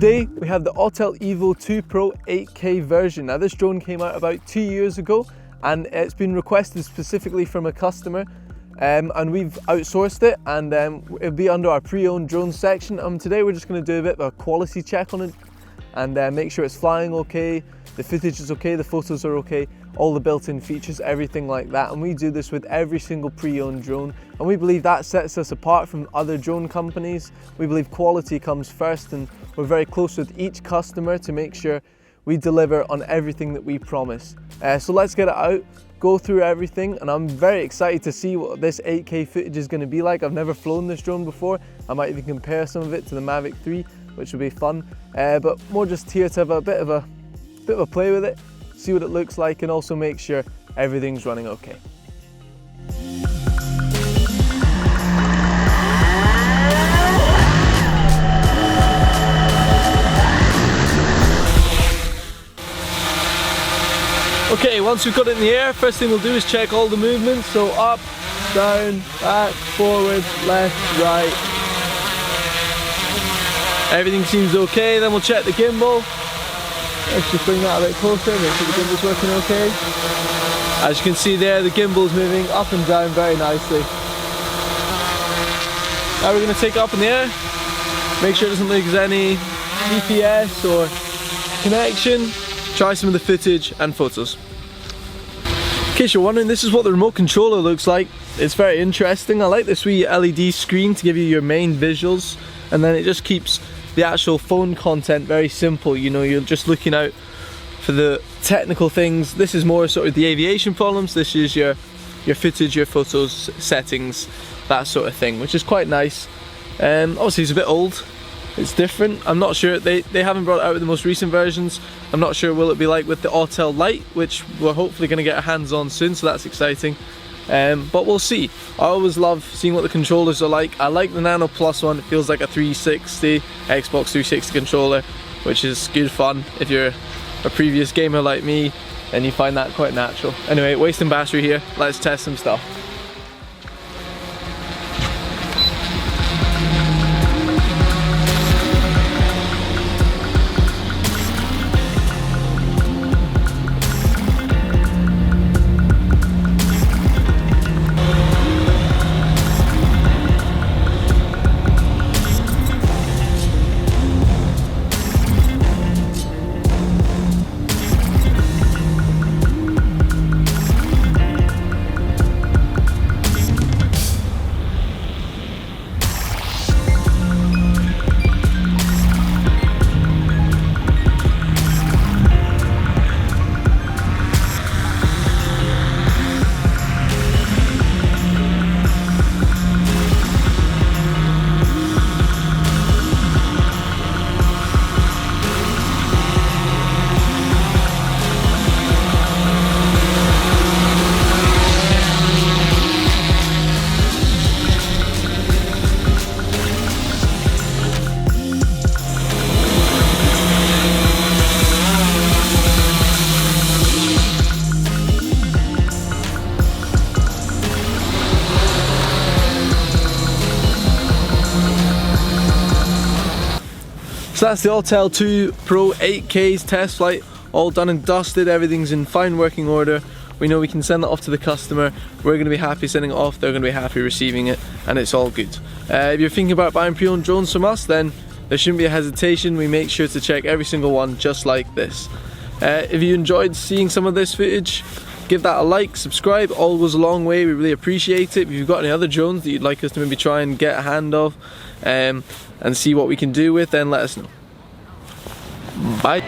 Today we have the AUTEL EVO 2 Pro 8K version. Now this drone came out about 2 years ago and it's been requested specifically from a customer and we've outsourced it, and it'll be under our pre-owned drone section. Today we're just going to do a bit of a quality check on it and make sure it's flying okay, the footage is okay, the photos are okay, all the built-in features, everything like that. And we do this with every single pre-owned drone, and we believe that sets us apart from other drone companies. We believe quality comes first, and we're very close with each customer to make sure we deliver on everything that we promise. So let's get it out, go through everything, and I'm very excited to see what this 8K footage is going to be like. I've never flown this drone before. I might even compare some of it to the Mavic 3, which will be fun, but more just here to have a bit of a play with it, see what it looks like, and also make sure everything's running okay. Okay, once we've got it in the air, first thing we'll do is check all the movements. So up, down, back, forward, left, right. Everything seems okay. Then we'll check the gimbal. Let's just bring that a bit closer, make sure the gimbal's working okay. As you can see there, the gimbal's moving up and down very nicely. Now we're going to take it up in the air, make sure it doesn't lose any GPS or connection, try some of the footage and photos. In case you're wondering, this is what the remote controller looks like. It's very interesting. I like this wee LED screen to give you your main visuals, and then it just keeps the actual phone content very simple. You know, you're just looking out for the technical things. This is more sort of the aviation problems. This is your footage, your photos, settings, that sort of thing, which is quite nice. Obviously it's a bit old, it's different. I'm not sure, they haven't brought it out with the most recent versions. I'm not sure will it be like with the AUTEL Lite, which we're hopefully going to get our hands on soon, so that's exciting. But we'll see. I always love seeing what the controllers are like. I like the Nano Plus one. It feels like a 360 Xbox 360 controller, which is good fun if you're a previous gamer like me and you find that quite natural. Anyway, wasting battery here, let's test some stuff. So that's the AUTEL 2 Pro 8K's test flight, all done and dusted, everything's in fine working order. We know we can send that off to the customer, we're going to be happy sending it off, they're going to be happy receiving it, and it's all good. If you're thinking about buying pre-owned drones from us, then there shouldn't be a hesitation. We make sure to check every single one just like this. If you enjoyed seeing some of this footage, give that a like, subscribe, all goes a long way, we really appreciate it. If you've got any other drones that you'd like us to maybe try and get a hand of and see what we can do with, then let us know. Bye.